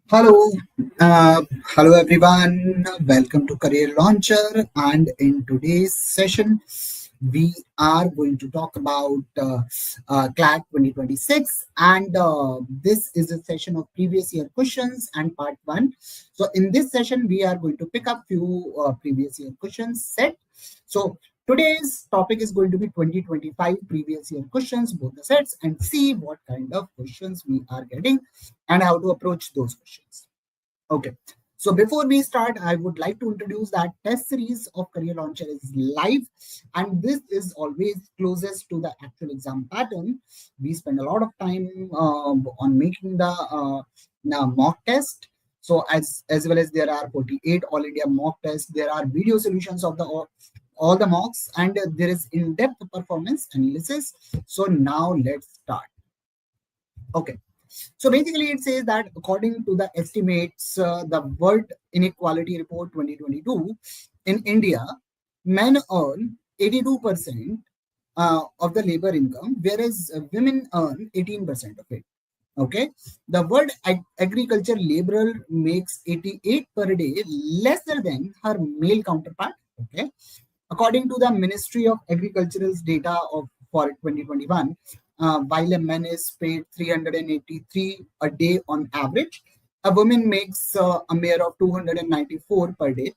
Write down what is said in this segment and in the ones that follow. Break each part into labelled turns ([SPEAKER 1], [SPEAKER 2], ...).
[SPEAKER 1] Hello, hello everyone. Welcome to Career Launcher. And in today's session, we are going to talk about CLAT 2026. And this is a session of previous year questions and part one. So in this session, we are going to pick up few previous year questions set. So today's topic is going to be 2025 previous year questions, both the sets, and see what kind of questions we are getting and how to approach those questions. Okay. So before we start, I would like to introduce that test series of Career Launcher is live, and this is always closest to the actual exam pattern. We spend a lot of time on making the mock test. So as well as there are 48 all India mock tests, there are video solutions of the all the mocks, and there is in-depth performance analysis. So now let's start. Okay. So basically, it says that according to the estimates, the World Inequality Report 2022, in India, men earn 82% of the labor income, whereas women earn 18% of it. Okay. The World Agriculture Laborer makes 88 per day, lesser than her male counterpart. Okay. According to the Ministry of Agriculture's data for 2021, while a man is paid 383 a day on average, a woman makes a mere of 294 per day.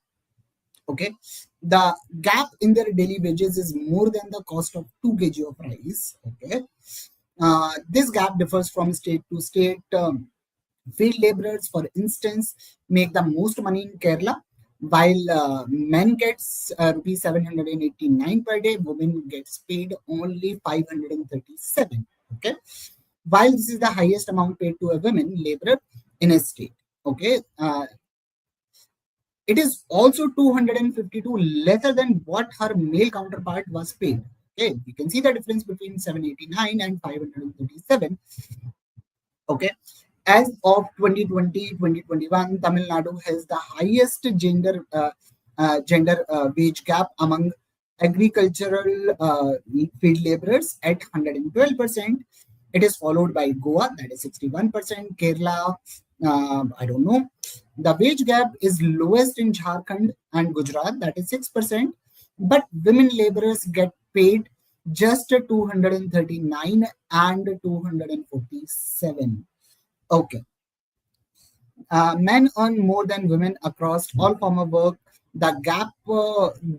[SPEAKER 1] Okay, the gap in their daily wages is more than the cost of 2 kg of rice. Okay, this gap differs from state to state. Field laborers, for instance, make the most money in Kerala, while men gets rupees 789 per day, women gets paid only 537. Okay, while this is the highest amount paid to a women laborer in a state. Okay, it is also 252 lesser than what her male counterpart was paid. Okay, you can see the difference between 789 and 537. Okay, as of 2020-2021, Tamil Nadu has the highest gender wage gap among agricultural field laborers at 112%. It is followed by Goa, that is 61%. Kerala, I don't know. The wage gap is lowest in Jharkhand and Gujarat, that is 6%. But women laborers get paid just 239 and 247. Okay. Men earn more than women across all form of work. The gap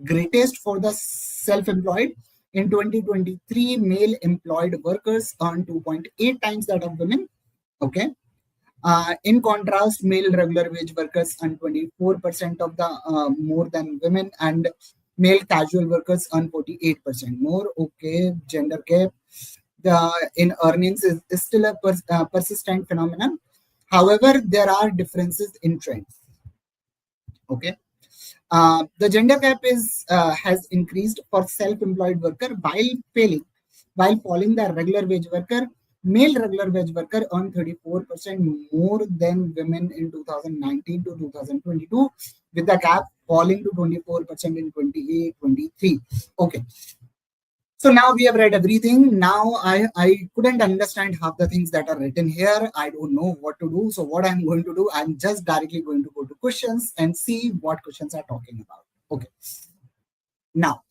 [SPEAKER 1] greatest for the self-employed. In 2023, male employed workers earn 2.8 times that of women. Okay. In contrast, male regular wage workers earn 24% of the more than women, and male casual workers earn 48% more. Okay, gender gap in earnings is still a persistent phenomenon. However, there are differences in trends. Okay, the gender gap is has increased for self-employed worker while falling the regular wage worker. Male regular wage worker earned 34% more than women in 2019 to 2022, with the gap falling to 24% in 28-23. Okay. So now we have read everything. Now I couldn't understand half the things that are written here. I don't know what to do. So what I'm going to do, I'm just directly going to go to questions and see what questions are talking about. Okay. Now,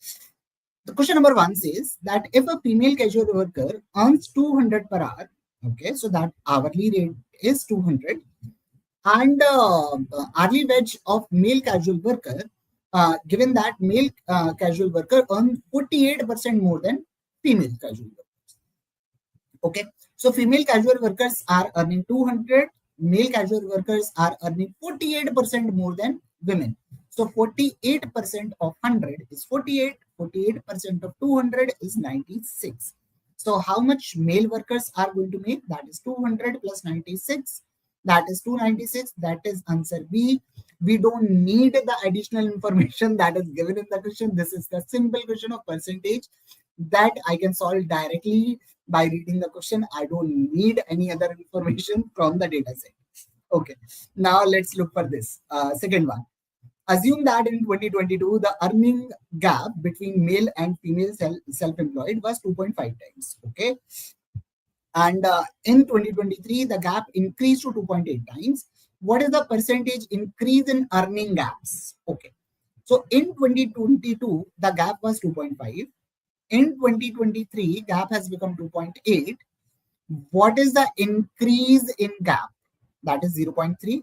[SPEAKER 1] the question number one says that if a female casual worker earns 200 per hour, okay, so that hourly rate is 200, and hourly wage of male casual worker, given that male casual worker earn 48% more than female casual workers. Okay, so female casual workers are earning 200, male casual workers are earning 48% more than women. So 48% of 100 is 48, 48% of 200 is 96. So how much male workers are going to make? That is 200 plus 96. That is 296. That is answer B. We don't need the additional information that is given in the question. This is the simple question of percentage that I can solve directly by reading the question. I don't need any other information from the data set. Okay, now let's look for this. Second one. Assume that in 2022, the earning gap between male and female self-employed was 2.5 times. Okay. And in 2023, the gap increased to 2.8 times. What is the percentage increase in earning gaps? Okay. So in 2022, the gap was 2.5. In 2023, gap has become 2.8. What is the increase in gap? That is 0.3.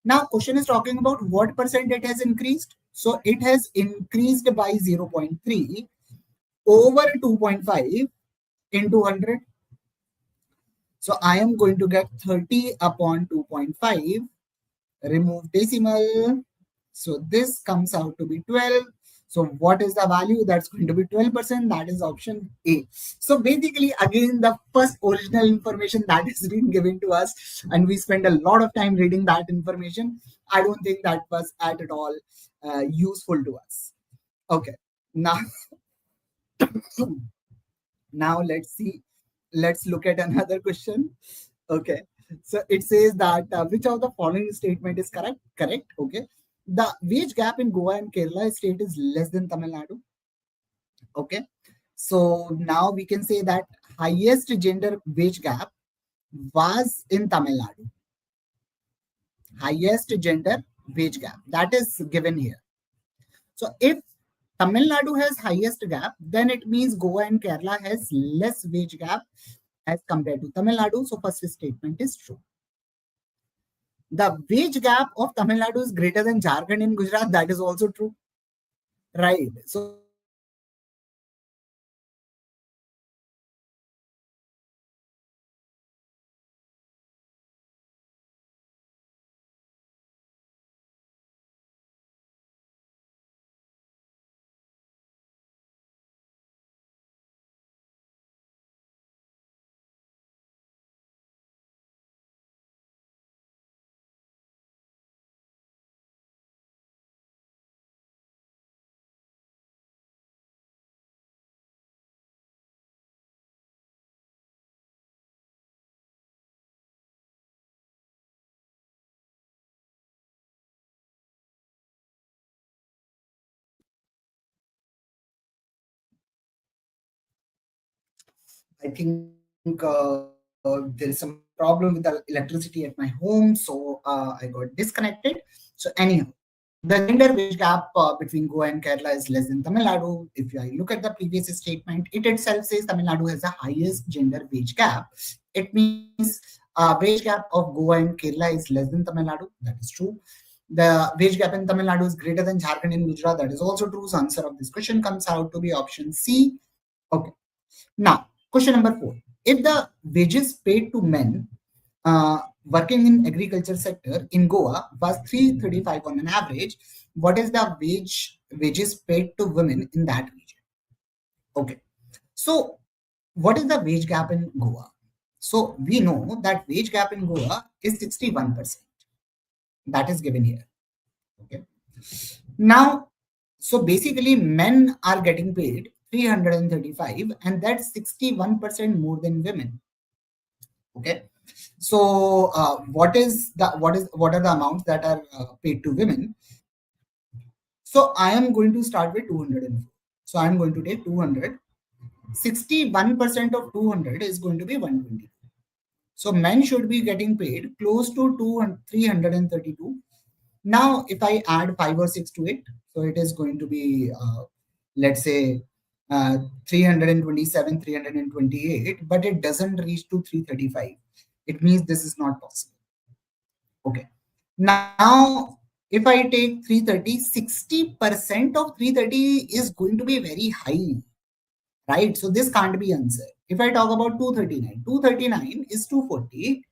[SPEAKER 1] Now, question is talking about what percent it has increased. So it has increased by 0.3 over 2.5 into 100. So I am going to get 30 upon 2.5, remove decimal. So this comes out to be 12. So what is the value? That's going to be 12%. That is option A. So basically, again, the first original information that is being given to us, and we spend a lot of time reading that information. I don't think that was at all useful to us. Okay. Now, now let's see. Let's look at another question. Okay. So it says that which of the following statement is correct? Correct. Okay. The wage gap in Goa and Kerala state is less than Tamil Nadu. Okay. So now we can say that highest gender wage gap was in Tamil Nadu. Highest gender wage gap. That is given here. So if Tamil Nadu has highest gap, then it means Goa and Kerala has less wage gap as compared to Tamil Nadu. So first statement is true. The wage gap of Tamil Nadu is greater than Jharkhand and Gujarat. That is also true. Right. So I think there is some problem with the electricity at my home, so I got disconnected. So anyhow, the gender wage gap between Goa and Kerala is less than Tamil Nadu. If I look at the previous statement, it itself says Tamil Nadu has the highest gender wage gap. It means wage gap of Goa and Kerala is less than Tamil Nadu. That is true. The wage gap in Tamil Nadu is greater than Jharkhand and Gujarat. That is also true. So answer of this question comes out to be option C. Okay. Now, question number 4. If the wages paid to men working in agriculture sector in Goa was 335 on an average, what is the wages paid to women in that region? Okay. So, what is the wage gap in Goa? So, we know that wage gap in Goa is 61%. That is given here. Okay. Now, so basically, men are getting paid 335, and that's 61% more than women. Okay. So, what are the amounts that are paid to women? So, I am going to start with 204. So, I am going to take 200. 61% of 200 is going to be 120. So, men should be getting paid close to 332. Now, if I add 5 or 6 to it, so it is going to be, let's say, 327, 328, but it doesn't reach to 335. It means this is not possible. Okay. Now, if I take 330, 60% of 330 is going to be very high, right? So this can't be answered. If I talk about 239, 239 is 240.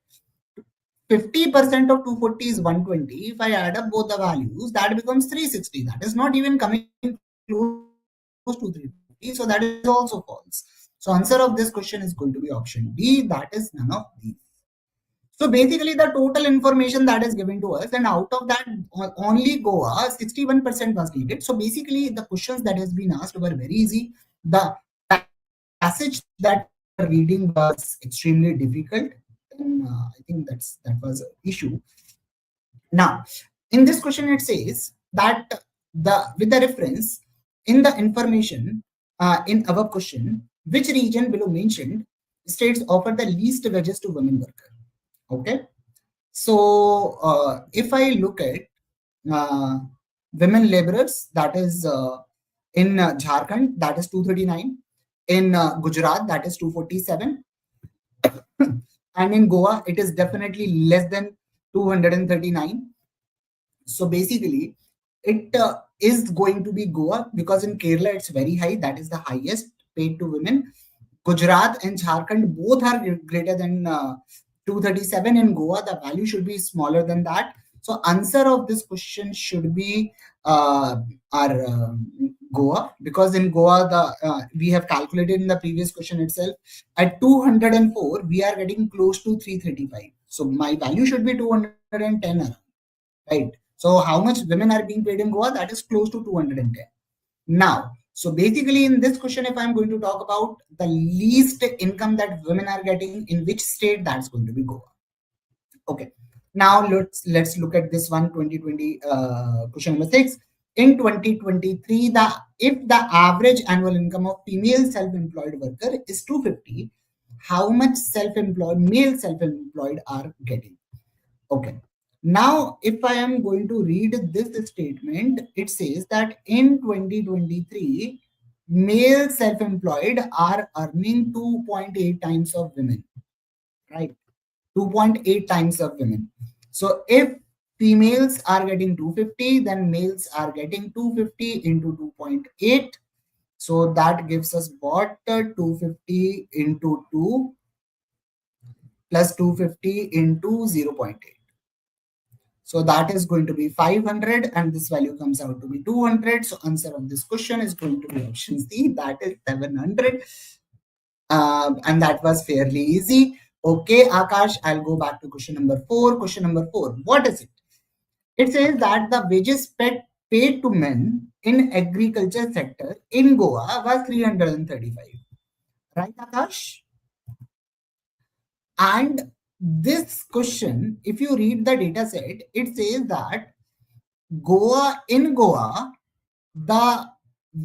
[SPEAKER 1] 50% of 240 is 120. If I add up both the values, that becomes 360. That is not even coming close to 350. So that is also false. So answer of this question is going to be option D. That is none of these. So basically the total information that is given to us, and out of that only Goa 61% was needed. So basically the questions that has been asked were very easy. The passage that reading was extremely difficult. And I think that was an issue. Now, in this question, it says that with the reference in the information in our question, which region below mentioned states offer the least wages to women workers. Okay. So if I look at uh, women laborers, that is in Jharkhand, that is 239. In Gujarat, that is 247. And in Goa, it is definitely less than 239. So basically, it is going to be Goa, because in Kerala it's very high. That is the highest paid to women. Gujarat and Jharkhand both are greater than 237. In Goa, the value should be smaller than that. So answer of this question should be our Goa, because in Goa we have calculated in the previous question itself at 204 we are getting close to 335. So my value should be 210 around, right? So how much women are being paid in Goa? That is close to 210. Now, so basically in this question, if I'm going to talk about the least income that women are getting in which state, that's going to be Goa. Okay. Now let's look at this one, 2020 question number 6. In 2023, if the average annual income of female self-employed worker is 250, how much self-employed male self-employed are getting? Okay. Now, if I am going to read this statement, it says that in 2023, male self-employed are earning 2.8 times of women, right? 2.8 times of women. So if females are getting 250, then males are getting 250 into 2.8. So that gives us what? 250 into 2 plus 250 into 0.8. So that is going to be 500 and this value comes out to be 200. So answer of this question is going to be option C, that is 700. And that was fairly easy. Okay, Akash, I'll go back to question number 4. Question number 4, what is it? It says that the wages paid to men in agriculture sector in Goa was 335. Right, Akash? And this question, if you read the data set, it says that in Goa, the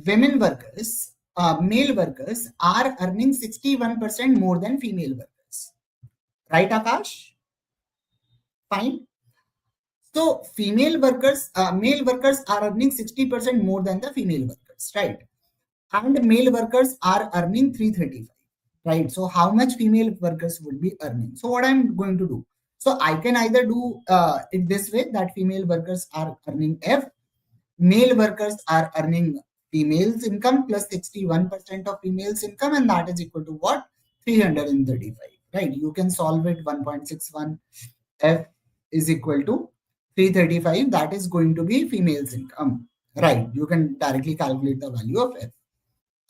[SPEAKER 1] women workers, male workers are earning 61% more than female workers. Right, Akash? Fine. So male workers are earning 60% more than the female workers, right? And male workers are earning 335, right? So how much female workers would be earning? So what I'm going to do? So I can either do it this way, that female workers are earning F, male workers are earning females income plus 61% of females income, and that is equal to what? 335, right? You can solve it. 1.61 F is equal to 335. That is going to be females income, right? You can directly calculate the value of F.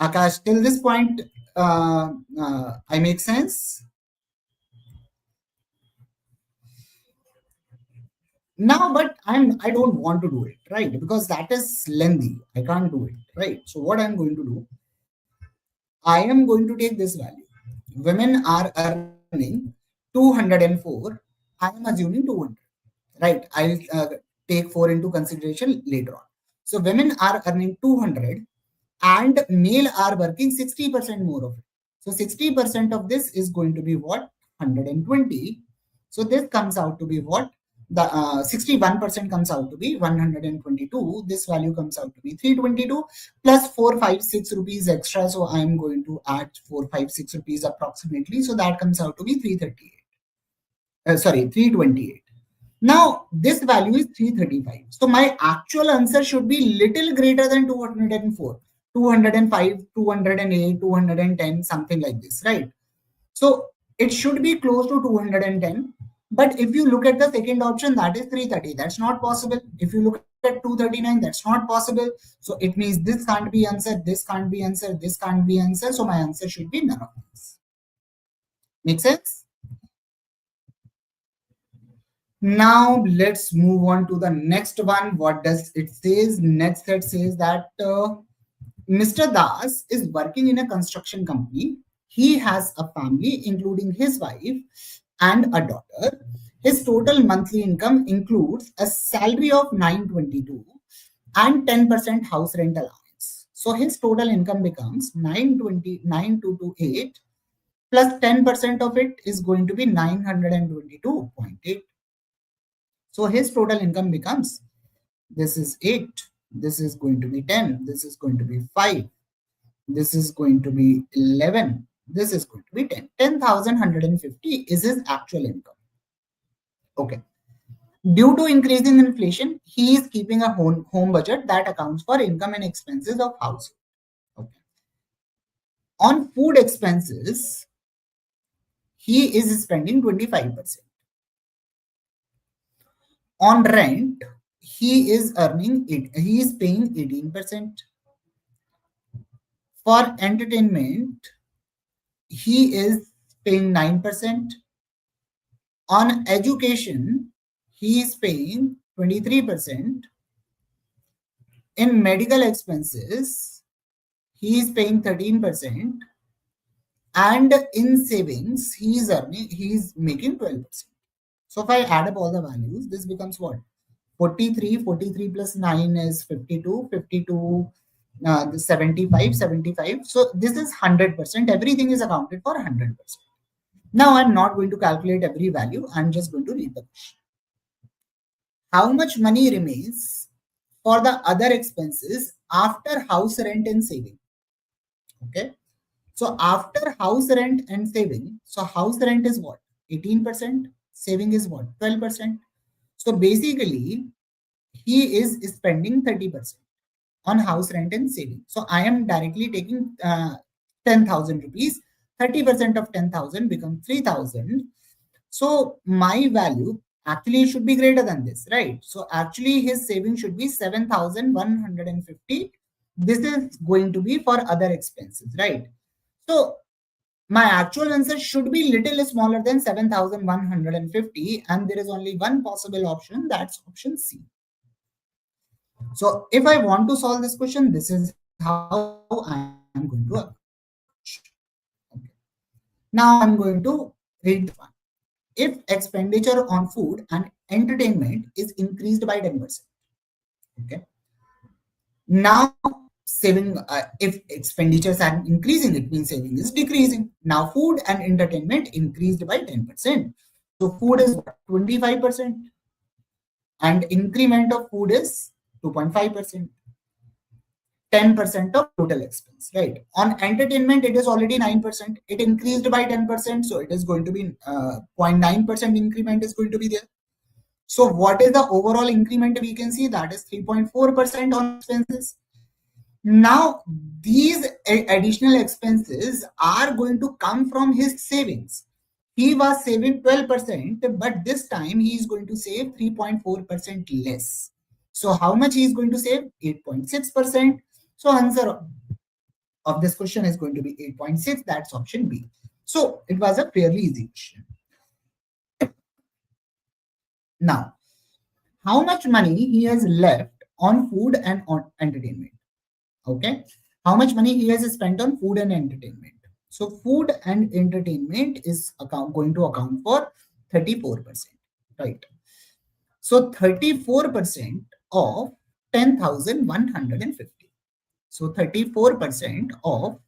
[SPEAKER 1] Akash, till this point, I make sense? Now, but I don't want to do it, right? Because that is lengthy. I can't do it, right? So what I'm going to do, I am going to take this value. Women are earning 204. I am assuming 200, right? I'll take 4 into consideration later on. So women are earning 200 and male are working 60% more of it. So 60% of this is going to be what? 120. So this comes out to be what? The 61% comes out to be 122. This value comes out to be 322 plus 456 rupees extra. So I am going to add 456 rupees approximately. So that comes out to be 338. Sorry, 328. Now this value is 335. So my actual answer should be little greater than 204, 205, 208, 210, something like this, right? So it should be close to 210. But if you look at the second option, that is 330. That's not possible. If you look at 239, that's not possible. So it means this can't be answered, this can't be answered, this can't be answered. So my answer should be none of these. Make sense? Now let's move on to the next one. What does it says? Next it says that Mr. Das is working in a construction company. He has a family, including his wife and a daughter. His total monthly income includes a salary of 922 and 10% house rent allowance. So his total income becomes 920, 9228 plus 10% of it is going to be 922.8. So his total income becomes, this is 8, this is going to be 10, this is going to be 5, this is going to be 11, this is going to be 10. 10,150 is his actual income. Okay. Due to increase in inflation, he is keeping a home budget that accounts for income and expenses of household. Okay. On food expenses, he is spending 25%. On rent, he is paying 18%. For entertainment, he is paying 9%. On education, he is paying 23%. In medical expenses, he is paying 13%. And in savings, he is making 12%. So if I add up all the values, this becomes what? 43, 43 plus 9 is 52, 52, 75, 75. So this is 100%. Everything is accounted for 100%. Now I'm not going to calculate every value. I'm just going to read the question. How much money remains for the other expenses after house rent and saving? Okay. So after house rent and saving, so house rent is what? 18%. Saving is what? 12%. So basically, he is spending 30% on house rent and saving. So I am directly taking 10,000 rupees. 30% of 10,000 becomes 3,000. So my value actually should be greater than this, right? So actually his saving should be 7,150. This is going to be for other expenses, right? So my actual answer should be little smaller than 7,150, and there is only one possible option, that's option C. So if I want to solve this question, this is how I am going to approach. Okay. Now I'm going to read one. If expenditure on food and entertainment is increased by 10%, okay. Now saving, if expenditures are increasing, it means saving is decreasing. Now food and entertainment increased by 10%. So food is 25% and increment of food is 2.5%. 10% of total expense, right? On entertainment, it is already 9%. It increased by 10%. So it is going to be 0.9% increment is going to be there. So what is the overall increment we can see? That is 3.4% on expenses. Now, these additional expenses are going to come from his savings. He was saving 12%, but this time he is going to save 3.4% less. So how much he is going to save? 8.6%. So answer of this question is going to be 8.6. That's option B. So it was a fairly easy question. Now, how much money he has left on food and on entertainment? Okay. How much money he has spent on food and entertainment? So food and entertainment is going to account for 34%, right? So 34% of 10,150. So 34% of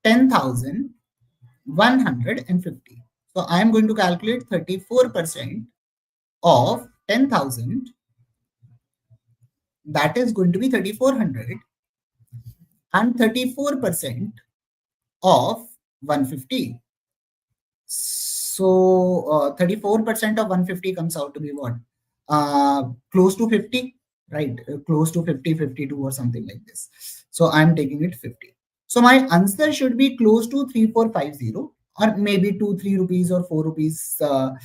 [SPEAKER 1] 10,150. So I am going to calculate 34% of 10,000. That is going to be 3,400. And 34% of 150. So 34% of 150 comes out to be what? Close to 50, right? Close to 50, 52 or something like this. So I'm taking it 50. So my answer should be close to 3450 or maybe 2-3 rupees or 4 rupees, 4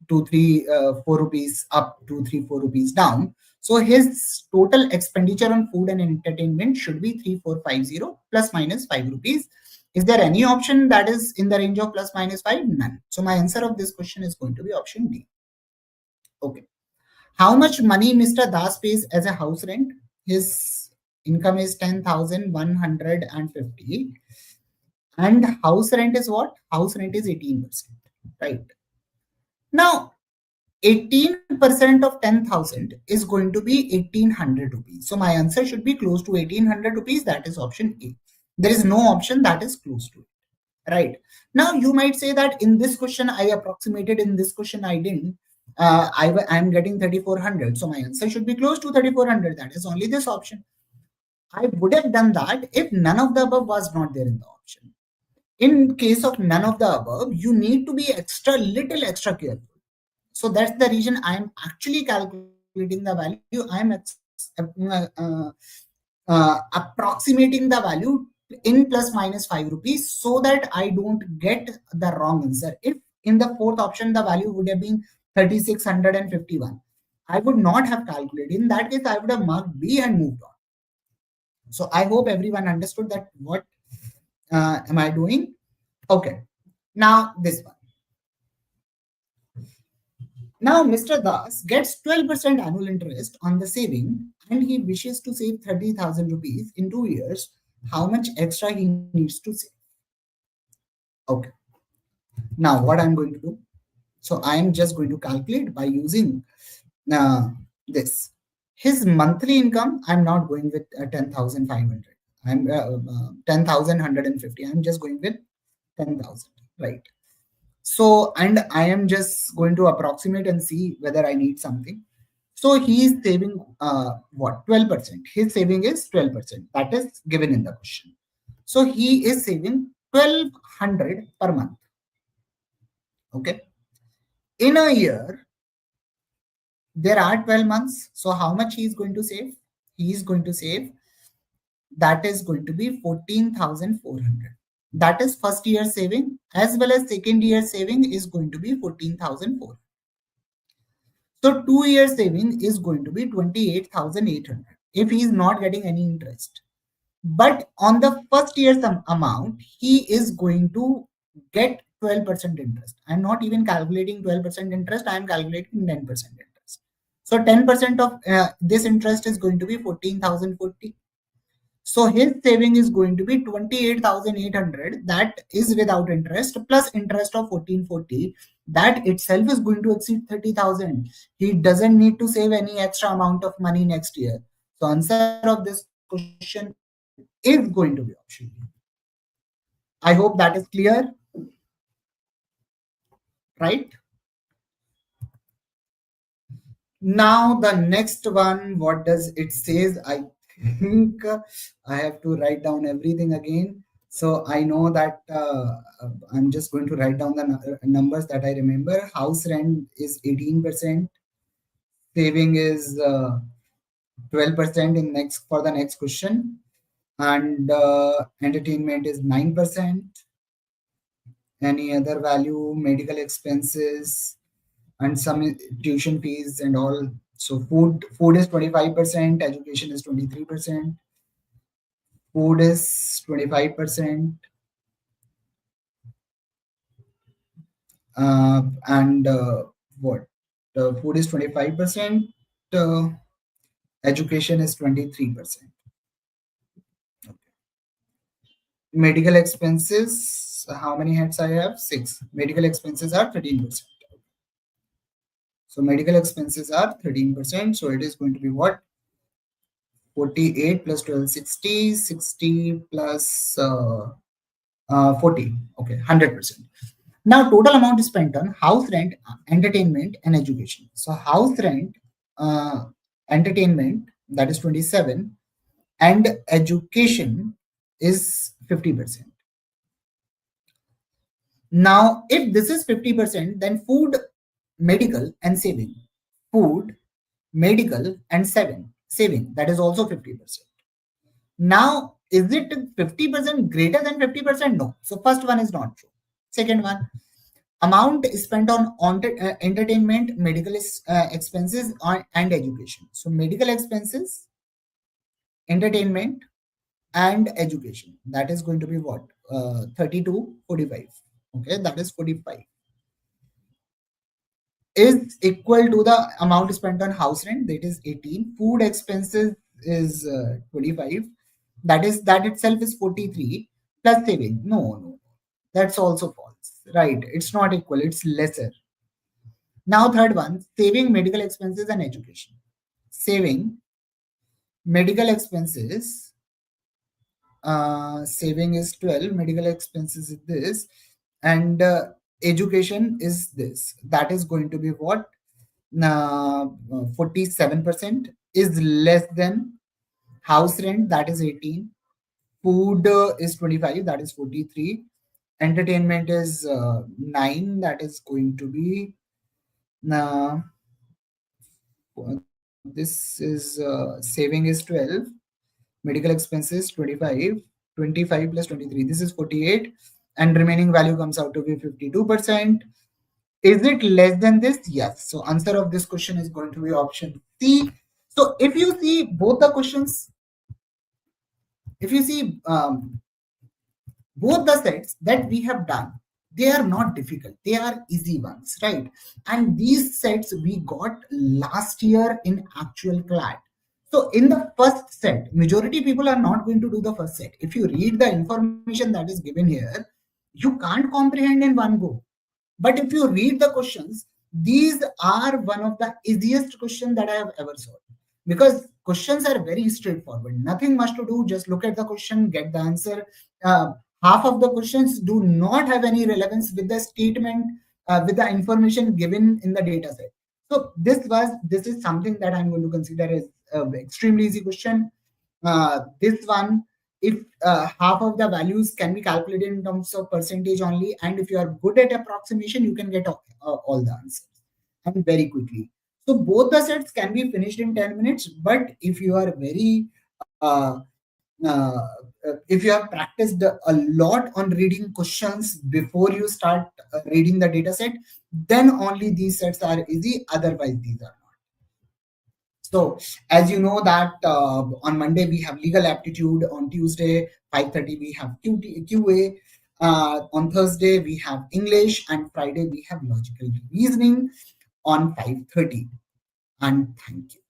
[SPEAKER 1] rupees up, 2-3-4 rupees down. So his total expenditure on food and entertainment should be 3450 plus minus 5 rupees. Is there any option that is in the range of plus minus 5? None. So my answer of this question is going to be option D. Okay. How much money Mr. Das pays as a house rent? His income is 10,150. And house rent is what? House rent is 18%, right? Now, 18% of 10,000 is going to be 1,800 rupees. So my answer should be close to 1,800 rupees. That is option A. There is no option that is close to it. Right. Now you might say that in this question I approximated, in this question I didn't. I'm getting 3400, so my answer should be close to 3400. That is only this option. I would have done that if none of the above was not there in the option. In case of none of the above, you need to be little extra careful. So that's the reason I am actually calculating the value. I am approximating the value in plus minus 5 rupees so that I don't get the wrong answer. If in the fourth option the value would have been 3651, I would not have calculated. In that case, I would have marked B and moved on. So I hope everyone understood that what am I doing? Okay. Now this one. Now Mr. Das gets 12% annual interest on the saving and he wishes to save 30,000 rupees in 2 years. How much extra he needs to save? Okay. Now what I'm going to do? So I am just going to calculate by using this. His monthly income, I'm not going with 10,500. I'm 10,150. I'm just going with 10,000, right? So, and I am just going to approximate and see whether I need something. So he is saving what? 12%. His saving is 12%. That is given in the question. So he is saving 1,200 per month. Okay. In a year, there are 12 months. So how much he is going to save? He is going to save, that is going to be 14,400. That is first year saving, as well as second year saving is going to be 14,400. So 2 year saving is going to be 28,800 if he is not getting any interest. But on the first year's amount, he is going to get 12% interest. I'm not even calculating 12% interest, I'm calculating 10% interest. So 10% of this interest is going to be 14,040. So his saving is going to be 28,800. That is without interest, plus interest of 1440. That itself is going to exceed 30,000. He doesn't need to save any extra amount of money next year. So answer of this question is going to be option B. I hope that is clear, right? Now the next one, what does it says? I think I have to write down everything again. So I know that I'm just going to write down the numbers that I remember. House rent is 18%. Saving is 12% in next for the next question. And entertainment is 9%. Any other value, medical expenses, and some tuition fees and all. So food is 25%, education is 23%, food is 25%, and what? Food is 25%, education is 23%. Medical expenses, how many heads I have? 6. Medical expenses are 13%. So medical expenses are 13%. So it is going to be what? 48 plus 12, 60, 60 plus 40. Okay, 100%. Now total amount spent on house rent, entertainment, and education. So house rent, entertainment, that is 27, and education is 50%. Now, if this is 50%, then food, medical, and saving. Food, medical, and saving, that is also 50%. Now, is it 50% greater than 50%? No. So first one is not true. Second one, amount spent on entertainment, medical expenses, and education. So medical expenses, entertainment, and education. That is going to be what? 32, 45. Okay, that is 45. Is equal to the amount spent on house rent, that is 18. Food expenses is 25. That itself is 43 plus saving. No, that's also false, right? It's not equal, it's lesser. Now third one, saving, medical expenses, and education. Saving, medical expenses, saving is 12, medical expenses is this, and education is this. That is going to be what? 47% is less than house rent, that is 18. Food is 25, that is 43. Entertainment is 9, that is going to be uh, this is saving is 12, medical expenses 25, 25 plus 23, this is 48, and remaining value comes out to be 52%. Is it less than this? Yes. So answer of this question is going to be option C. So if you see both the questions, if you see both the sets that we have done, they are not difficult, they are easy ones, right? And these sets we got last year in actual CLAT. So in the first set, majority people are not going to do the first set. If you read the information that is given here, you can't comprehend in one go. But if you read the questions, these are one of the easiest questions that I have ever solved, because questions are very straightforward. Nothing much to do. Just look at the question, get the answer. Uh, Half of the questions do not have any relevance with the statement, with the information given in the data set. So this is something that I'm going to consider as extremely easy question. This one, if half of the values can be calculated in terms of percentage only, and if you are good at approximation, you can get all the answers and very quickly. So both the sets can be finished in 10 minutes, but if you are very uh, uh, if you have practiced a lot on reading questions before you start reading the data set, then only these sets are easy, otherwise these are. So as you know that on Monday we have legal aptitude, on Tuesday 5:30 we have QA, on Thursday we have English, and Friday we have logical reasoning on 5:30. And thank you.